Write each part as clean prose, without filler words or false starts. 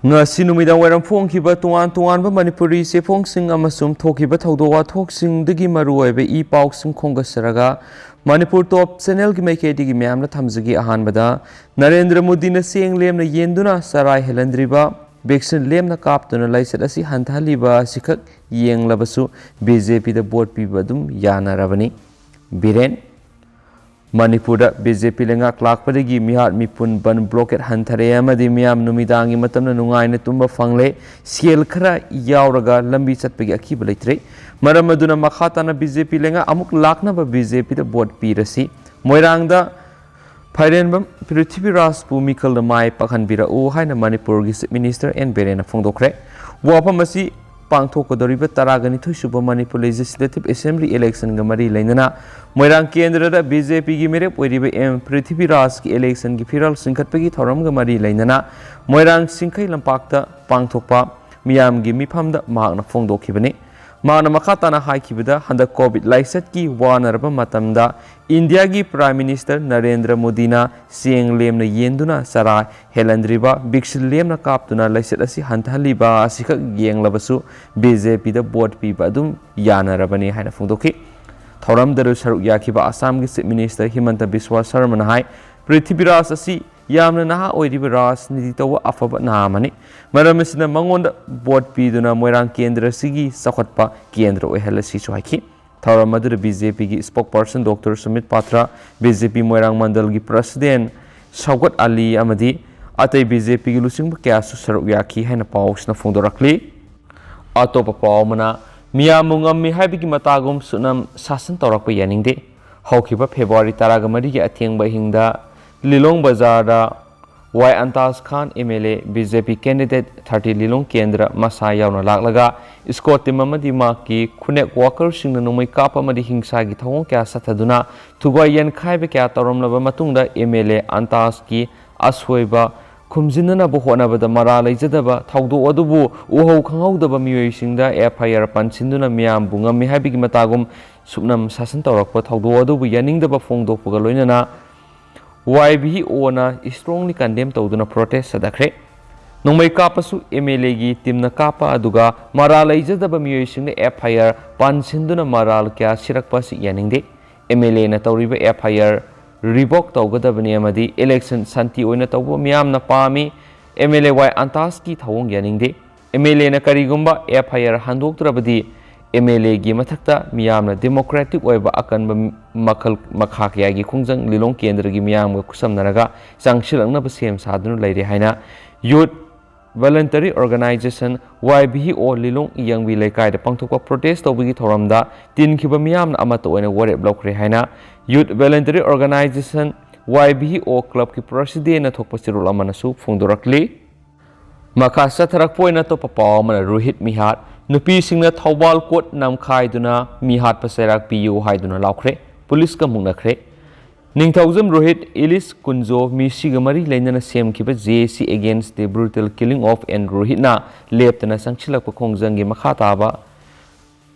ngasi numidang wairam phongkhiba tungan Manipuri sephongsing amasum thokhiba thawdok wathoksing dagi maruoibe I pausing khongasaraga Manipur Top Channel gi maikedi gi myamna thamjagi ahanbada Narendra Modi na seng lemna yenduna sarai helandriba vaccine lemna kaptuna laisat asi hanthaliba sikhak yenglabasu BJP da vote piba dum yanarabani biren Manipur da BJP lenga klakpadagi mihat mipun ban blockade hanthare amadi miyam numidangi matamna nungaina tumba fangle siel khara yauraga lambi chatpagi akiba leitre maram aduna makhatana BJP lenga amuk lakna ba BJP da vote pirasi moirangda Pairenbam Prithvi Raj Bhumikal mai pakhanbira o haina Manipur gi Minister N Berena Phongdokre wapamasi pangthokodoriba Touragani thusuba Manipur Legislative Assembly election ga mari leinana moirang kendra da BJP gi merep oiriba M Prithvi Raj gi election gi firal singkhatpagi thoram ga mari leinana moirang singkhai lampakta pangthokpa miyam gi mifamda mahakna phongdokhibani Mana makatana haikibida handa COVID laisat ki wanaraba matamda India gi Prime Minister Narendra Modi na sieng lemna yenduna sarai helandriba biksil lemna kaptuna laisat asi hanthaliba asikha yenglabasu BJP da vote piba dum yanarabani haina phongdoki thoram daru saruk yakiba Assam gi Chief Minister Himanta Biswa Sarma na hai Prithvi Raj asi yamna naha oiriba rajniti tawa afaba nahamani maramasina mangonda vote piduna moirang kendra sigi sakhotpa kendra oihalasi chuhaiki thawra madura BJP gi spokesperson Dr. Sumit Patra BJP moirang mandal gi president Saugat Ali amadi atai BJP gi lusingba kya su saruk yaki haina pausna phongdorakli atopa pawmana miyamungam mi haibigi matagum sunam sasan torakpa yaningde haukiba February 13 gi athengba hingda Lilong Bazar Y. Antas Khan MLA BJP candidate 30 Lilong Kendra Masa Yauna Laklaga Scott Timamadi Maki Kunek Walker Sing Numai Kapa Madi Hingsa Gi Thawong Kya Sataduna Tuba Yan Khaibe Kya Taramlaba Matungda MLA Antas Ki Ashoiba Kumjinana Buhonabada Mara Laijadaba Thawdo Adubu Uho Khanghaudaba Miyoisingda FIR Pansinduna Miyam Bunga Mihabigi Matagum Subnam Sasan Tawrakpa Thawdo Adubu Yaningdaba Phongdokpaga Loinana YBO na strongly condemn tawduna protest sadakhre nongmai kapasu MLA gi timna kapa aduga maral aijadaba miyoising FIR pansinduna maral kya sirakpa si yaningde MLA na tawriba FIR revoke tawgadabani amadi election santi oina tawba miyamna pami MLA Y Antas ki thawong yaningde MLA na karigumba FIR handoktrabadi MLA gi mathakta miyamna democratic oiba akanba makal makhakya gi khungjang Lilong Kendra gi miyam ga kusamnaraga sangshilangna ba sem sadunu leire haina youth voluntary organization YBO Lilong Yangbi Laikai da pangthokpa protest tawbigi thoramda tinkhiba miyamna amata oina warep lokre haina youth voluntary organization YBO club ki president na thokpa sirul amana su phongdorakli makha satharak poina to papaw mana Rohit Mihat Nupi singna Thawbal Court namkhaikhre mihat paserak piyu haiduna laukre police ka Hotnakhre Ningthaujam Rohit Ilis Kunjo misigamari lainana semkhiba JC against the brutal killing of and Rohit na leptana sangchilakpa khongjanggi makhataba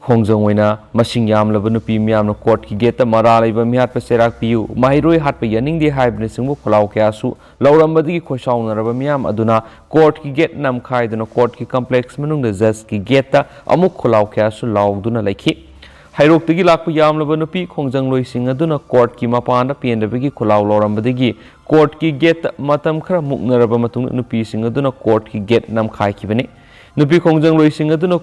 khongjang oina masing yamlaba nupi miyamna court ki gate mara laiba mihat paserak piyu mahiroi hatpa yaningde haibne singbu kholau kya su laurambadi khosaunaraba miyam aduna court ki gate namkhaiduna court ki complex manungda judge ki gate ta amuk kholau kya su lauduna laikhi hairoktagi lakpa yamlaba nupi khongjang loising aduna court ki mapana pendabagi kholau laurambadi court ki gate matam khara muknaraba matung nupi sing aduna court ki gate namkhaikhibani nupi khongjang loising aduna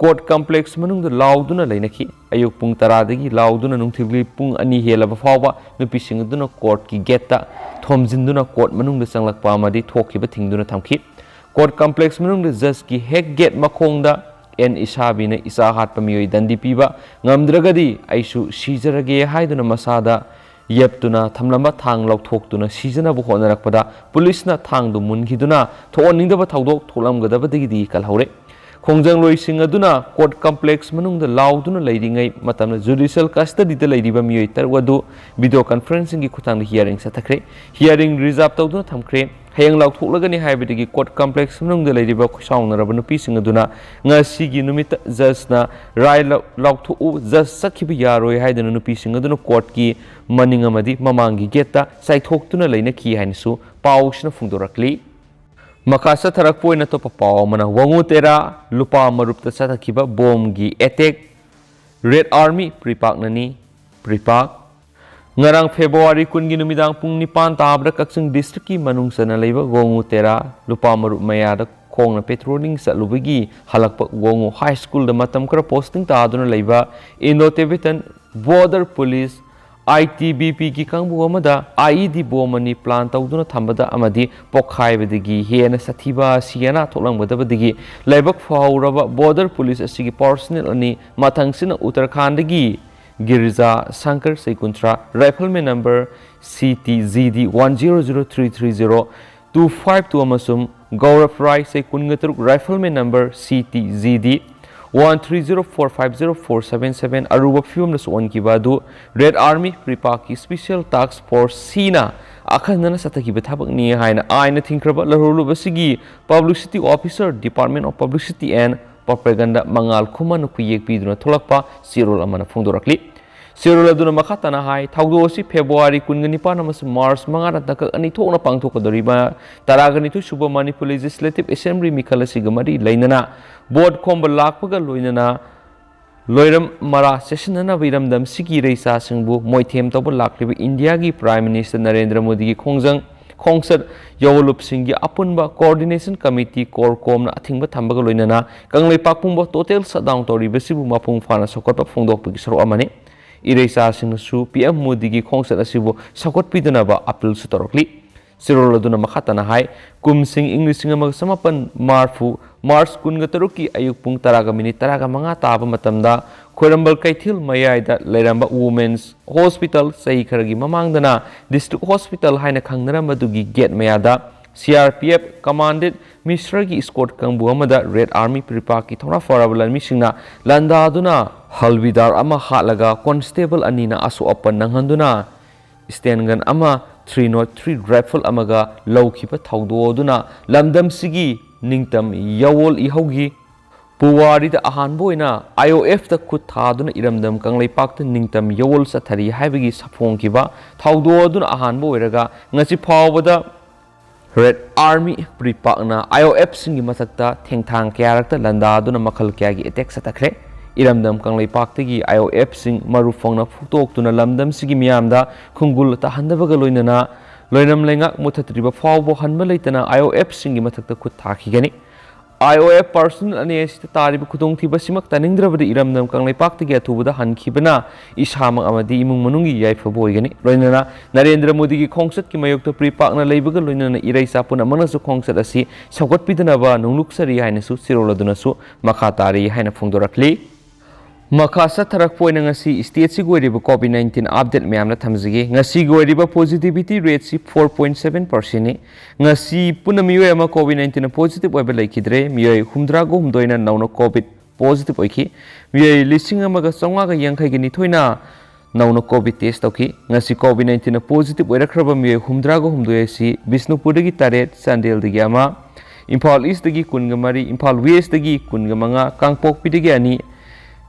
court complex manungda lauduna lainaki ayuk pung 10 dagi lauduna nungthibli pung 2 helaba fawba nupi sing aduna court ki gate ta thomjinduna court manungda changlakpa amadi thokhiba thingduna thamki court complex manungda judge ki hek gate makhongda en isabina isa hatpa miyoi dandi piba ngamdragadi aisu sijarage haiduna masada yeptuna thamlamba thang lauthoktuna sijana bu honarakpada police na thang du munghiduna thoningdaba thawdok tholamgadabadagi di kalhaure khongjang loising aduna court complex manungda lauduna leiringai matamna judicial custody da leiriba miyoi tarwadu video conferencing gi khutang hearing sathakre hearing reserve tawduna thamkre hayang lauthoklagani haibadagi court complex manungda leiriba khosaunaraba nupi sing aduna ngasi gi numita judge na rai lautho judge sakhibi yaroi haidana nupi sing aduna court ki maningamadi mamangi gate ta saithoktuna leina ki hainsu pausna phungdorakli Maka satharak poina to papaw mana wangutera lupa marupta satakhiba bomgi attack Red Army pripak nani pripak ngarang February kungi numidang pung nipan tabra kaksung district ki manungsana leiba wangutera lupa marup mayada kong na patrolling sa lubigi halakpa wangu high school da matam kara posting ta aduna leiba Indo-Tibetan Border Police ITBP ki kangbu amada IED bomani plan tawduna thambada amadi pokhaibadigi hena sathiba siana tholangbadabadigi laibak fauraba border police asigi personnel ani mathangsina Uttarakhand gi Girija Shankar Seikuntra rifleman number CTZD 100330 252 amasum Gaurav Rai Seikungatruk rifleman number CTZD 1304504777 Aruba film nas on kibadu Red Army Pripaki Special Task Force Sina akhanana sataki bethabak ni haina aina thinkraba larulu basigi Publicity Officer Department of Publicity and Propaganda Mangal Kuman kuyek piduna tholakpa sirol amana phongdorakli sirol aduna makhatana hai thawdosi February kungani panamas March mangara takak ani thokna pangthokadoriba taragani tu Suba Manipur Legislative Assembly mikhalasi gamari lainana board khomba lakpaga loinana loiram mara sessionana viramdam sigi reisa singbu moithem toba lakliba India gi Prime Minister Narendra Modi gi khongsat yawolup singi apunba coordination committee core kom na athingba thambaga loinana kanglei pakpungba total shutdown toriba sibu mapung phana sokotpa phongdokpagi saro amani ireisa singsu PM Modi gi khongsat asibu sakot pidana appeal su torokli sirol aduna makhatana hai kumsing English ngama samapan March kunga taruki ayuk pung taraga minit taraga manga taba matamda Khorambal Kaithil Mayaida Lairamba Women's Hospital sahi kharagi mamangdana District Hospital haina khangnara madugi gate mayada CRPF commanded Mr. gi escort kangbu amada Red Army Pripaki thona farabal misingna landa aduna halbidar ama halaga constable anina asu apan nanghanduna stengan ama 303 rifle amaga lawkhiba thawdoduna lamdam sigi ningtam yawol ihaugi puwari da ahan boina IOF ta khut thaduna iramdam kanglei pakta ningtam yawol sathari haibagi saphong kiba thawdoduna ahan boiraga ngasi phawbada Red Army pripakna IOF singi mathakta thengthang kyarakta landaduna makhal kyagi attack satakre iramdam kanglei paktagi IOF sing marufongna phutoktuna lamdam sigi miyamda khungul ta handabaga loinana loinam lenga muthatriba fawbo hanma leitana IOF singi mathakta khut thakigani IOF person ani esta tariba khudong thiba simak taningdrabadi iramdam kanglei paktagi athubada hankhibana ishamang amadi imung manungi yaifa boigani loinana Narendra Modi gi khongsat ki mayokta pripakna leibaga loinana iraisa puna manasu khongsat asi sakot pidanaba nungluksari haina su siroladuna su makhatari haina phongdorakli Makasa tarak poina ngasi state si goiriba COVID-19 update mayamna thamjige ngasi goiriba positivity rate si 4.7% ni ngasi puna miyoi ama COVID-19 positive oiba laikidre miyoi humdrago humdoina nauna COVID positive oiki miyoi lising amaga songaga yangkai gini thoina nauna COVID test toki ngasi COVID-19 positive oirakraba miyoi humdrago humdoi si Bisnupurdagi taret Sandel dagi ama Imphal East dagi kunga mari Imphal West dagi kunga manga Kangpokpi dagi ani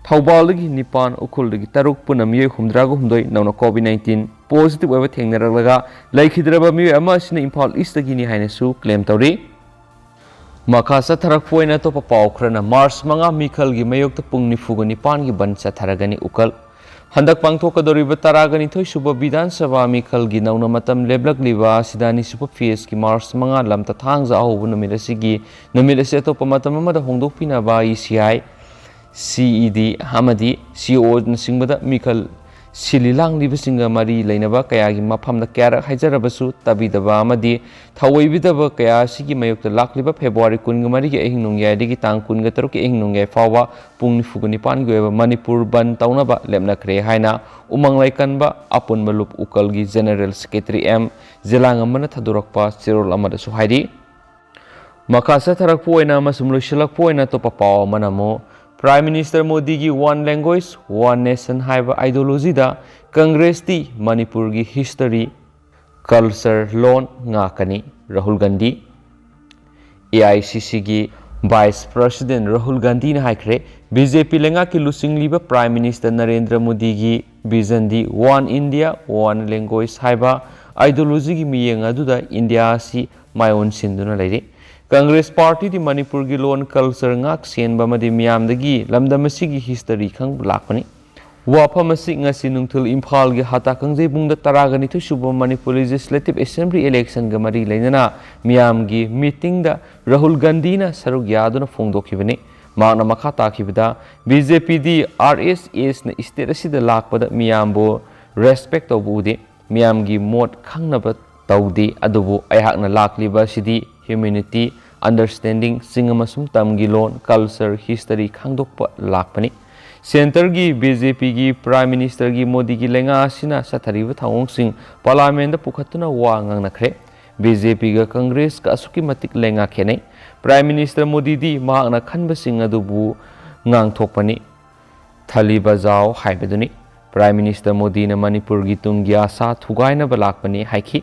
Thawbal dagi nipan ukhul dagi taruk puna miyoi humdrago humdoi nauna COVID-19 positive oiba thengnaralaga laikhidraba miyoi ama sina Imphal East dagi ni haina su claim tawri Makasa tharak poina to papawkhrana March manga mikhal gi mayokta pung nifuga nipan gi bansa tharagani ukal handak pangthokadoriba taragani thoi suba Vidhan Sabha mikhal gi nauna matam leblakliba sidani supa phase ki March manga lamta thangja ahobu numirasigi numirase to pamatam amada hongdokpina ba ECI CED Hamadi CO Singbada Mikhal Sililang Libasinga Mari Lainaba Kayagi Mapamda Kara Hajarabasu Tabidaba Amadi Tawibidaba Kaya Sigi Mayokta Lakliba February Kungamari Ehinunga Digi Tang Kunga Taruki Ehinunga Fawa Pung Fugunipan Gueva Manipur Ban Taunaba Lemnakre Haina Umang Laikanba Apun Malup Ukalgi General Secretary M Zelangamana Tadurakpa Sirol Amada Suhaidi Makasa Tarakpoina Masumlushalakpoina Topapaw Manamo Prime Minister Modi gi one language, one nation haiba ideology da Congress ti Manipur gi history, culture, loan ngakani Rahul Gandhi. AICC gi Vice President Rahul Gandhi na haikre BJP lenga ki lusing liba Prime Minister Narendra Modi gi vision di one India, one language haiba ideology gi miyeng adu da India si mayon sinduna lairi. Congress Party di Manipur gi lon culture ngak sen ba madi miam dagi lamdam asigi history khang lakpani wafam asi ngasi nungthul Imphal gi hata kangjei bungda Touragani thu suba Manipur Legislative Assembly election ga mari leinana miam gi meeting da Rahul Gandhi na saruk yaduna phongdokhibani magna makha takhibada BJP di RSS na state asida lakpada miam bo respect obude miam gi mot khangnaba tawdi adubu ayhakna lakliba sidi humanity understanding singamasum tamgi lon culture history khangdokpa lakpani center gi BJP gi prime minister gi Modi gi lenga asina sathariba thawong sing parliament da pukhatuna wa ngangnakhre BJP ga Congress ka asuki matik lenga khenai prime minister Modi di mahakna khanba sing adubu ngangthokpani thali bajao haibaduni prime minister Modi na Manipur gi tungi asa thugaina ba lakpani haiki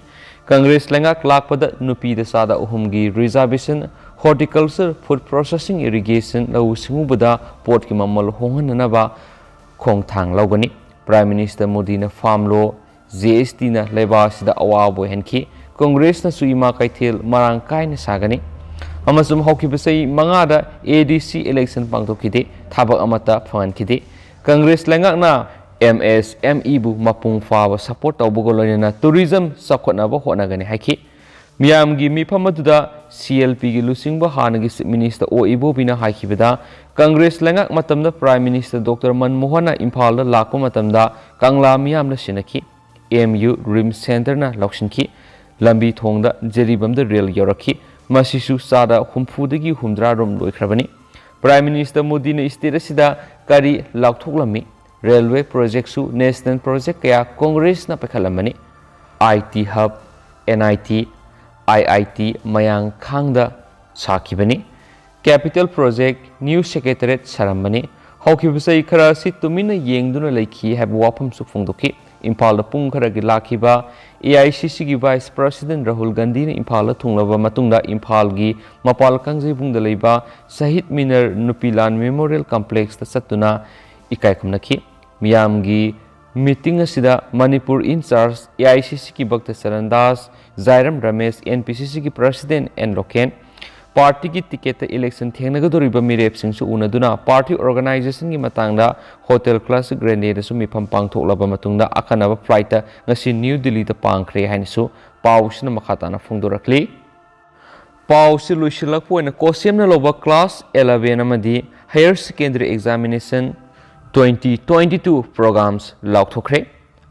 Congress lengak lakpada nupi da sada uhumgi reservation horticulture food processing irrigation lau singubada port ki mamal hongan ba khong thang laugani prime minister Modi na farm law GST na leba sida awabo henki Congress na suima kaithel marang kai na sagani amasum hoki basai mangada ADC election pangtokide thabak amata phangankide Congress lengak na MSME bu mapung fawa support tawbugolona tourism sakhotna ba Hotnakhre haiki miyam gi mifam aduda CLP gi lusingba hanagi minister o ibo bina haikibada Congress lengak matamda prime minister Dr Manmohan na Imphal da lakpa matamda kangla miyam na sinaki MU Rim Center na lakshinki lambi thongda jeribam da rail yoraki masisu sada humfudagi humdra rom loikhrabani prime minister Modi na state asida kari lakthoklami railway project su national project kaya Congress na pakhalamani IT hub NIT IIT mayang khangda sakibani capital project new secretariat saramani hawkibasai khara si tumina yengduna leikhi have wafam su phongdoki Imphal da pung khara gi lakhiba AICC gi vice president Rahul Gandhi na Imphal da thunglaba matungda Imphal gi mapal kangjei bungda leiba Shahid Minar Nupilan Memorial Complex ta satuna ikai khumnaki miyam gi meeting asida Manipur in charge AICC ki Bhakta Sarandas Jairam Ramesh NPCC ki president and Loken party ki ticket election thengnagadoriba mirep singsu unaduna party organization gi matangda hotel class grenade su mifam pangthoklaba matungda akanaba flight ngasi New Delhi da pangkhre hainsu pausna makhatana phongdorakli pausi luisilak poina kosemna loba class 11 amadi higher secondary examination 2022 programs laukthokre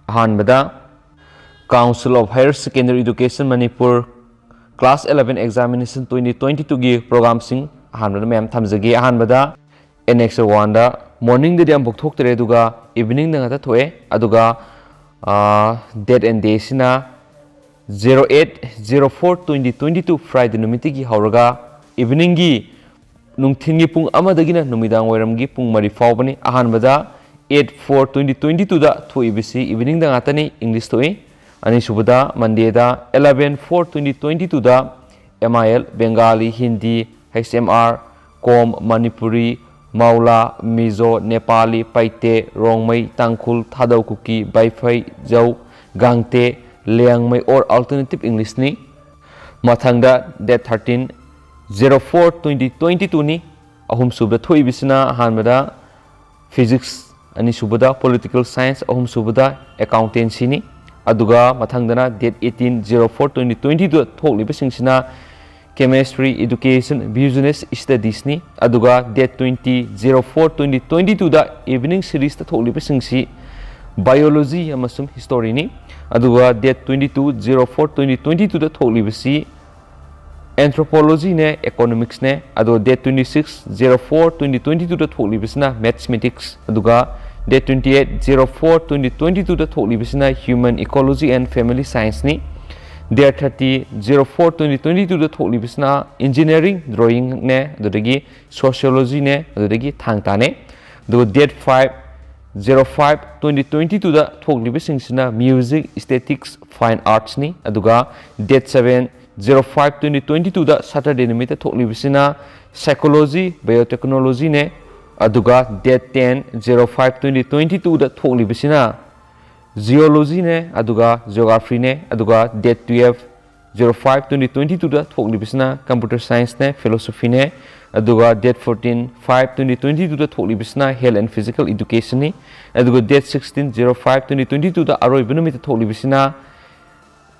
ahanbada Council of Higher Secondary Education Manipur Class 11 Examination 2022 gi program sing ahanbada mem thamjagi ahanbada Annex 1 da morning da diam bokthoktre duga evening da ngata thoe aduga date and day sina 08/04/2022 Friday numiti gi hauraga evening gi nungthingi pung amadagina numidang wairamgi pung mari fawbani ahanbada 8/4/2022 da thoibisi evening da ngatani English thoi ani subada Monday da 11/4/2022 da MIL Bengali Hindi HMR Kom Manipuri Maula Mizo Nepali Paite Rongmai Tangkhul Thadau Kuki Baifai Jau Gangte Leangmai or alternative English ni mathangda date 13/04/2022 ni ahum subda thoi bisina hanbada physics ani subada political science ahum subada accountancy ni aduga mathangdana date 18/04/2022 thokli bisingsina chemistry education business studies ni aduga date 20/04/2022 da evening series ta thokli bisingsi biology amasum history ni aduga date 22/04/2022 da thokli bisi anthropology ne economics ne ado date 26/04/2022 da thokli bisina mathematics aduga date 28/04/2022 da thokli bisina human ecology and family science ni date 30/04/2022 da thokli bisina engineering drawing ne adodagi sociology ne adodagi Thang ta ne do date 5/05/2022 da thokli bisingsina music aesthetics fine arts ni aduga date 7/05/2022 da Saturday nimita thokli bisina psychology biotechnology ne aduga date 10/05/2022 da thokli bisina geology ne aduga geography ne aduga date 05/2022 da thoklibisna computer science ne philosophy ne aduga date 14/5/2022 da thoklibisna health and physical education ni aduga date 16/05/2022 da aroi bunumi thoklibisna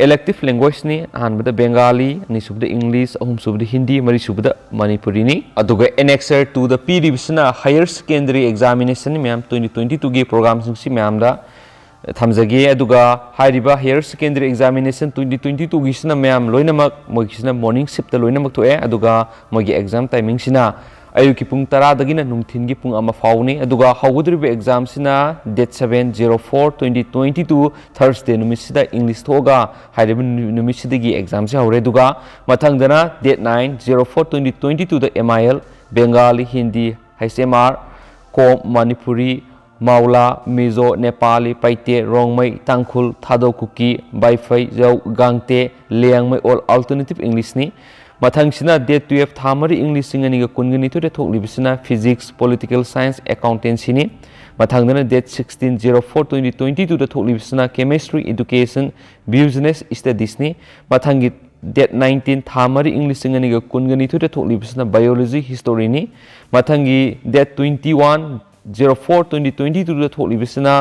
elective language ni ahanbada Bengali ani subda English ahum subda Hindi mari subda Manipuri ni aduga annexure to the PDBsna higher secondary examination ni ma'am 2022 gi program sing si ma'am da thamjage aduga hairiba higher secondary examination 2022 gi sina ma'am loinamak mogisna morning shift da loinamak thoe aduga mogi exam timing sina ayuki pung 10 dagina nungthin gi pung ama fauni aduga hawudribe exam sina date 7/04/2022 Thursday numisida English thoga hairiba numisida gi exam se hawre aduga mathangdana date 9/04/2022 da MIL Bengali Hindi HMR Kom Manipuri Maula Mizo Nepali Paite Rongmai Tangkhul Thado Kuki Baifai Jau Gangte Leangmai all alternative English ni Mathangsina date 12 Thamari English singani ga kungani to de thoklibisina physics political science accountancy ni mathangdana date 16/04/2022 da thoklibisina chemistry education business studies ni mathangi date 19 Thamari English singani ga kungani to de thoklibisina biology history ni mathangi date 21/04/2022 da thoklibisina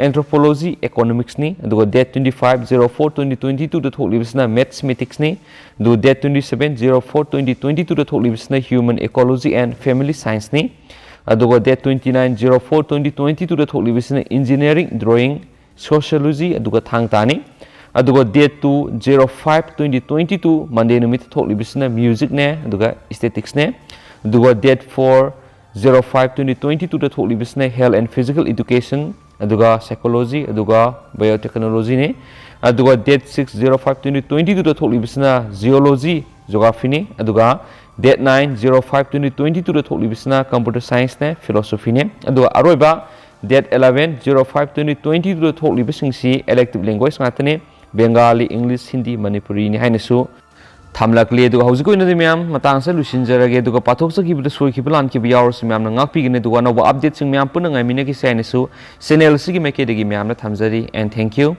anthropology economics ni aduga date 25/04/2022 da thoklibisna mathematics ni do date 27/04/2022 da thoklibisna human ecology and family science ni aduga date 29/04/2022 da thoklibisna engineering drawing sociology aduga Thang tani aduga date 2/05/2022 Monday numit thoklibisna music ne aduga aesthetics ne aduga date 4/05/2022 da thoklibisna health and physical education aduga psychology aduga biotechnology ne aduga date 6/05/2022 da thoklibisna geology geography ne aduga date 9/05/2022 da thoklibisna computer science ne philosophy ne aduga aroiba date 11/05/2022 da thoklibisingsi elective language ngatane Bengali English Hindi Manipuri ni hainasu thamlakle aduga haujiku ina myam matang sa lusinjarage aduga pathok sa kibda soi kibalan ki biawr si myam na ngakpi gine aduga no update sing myam punang ai minaki sa ni su channel sigi meke degi myam na thamjari and thank you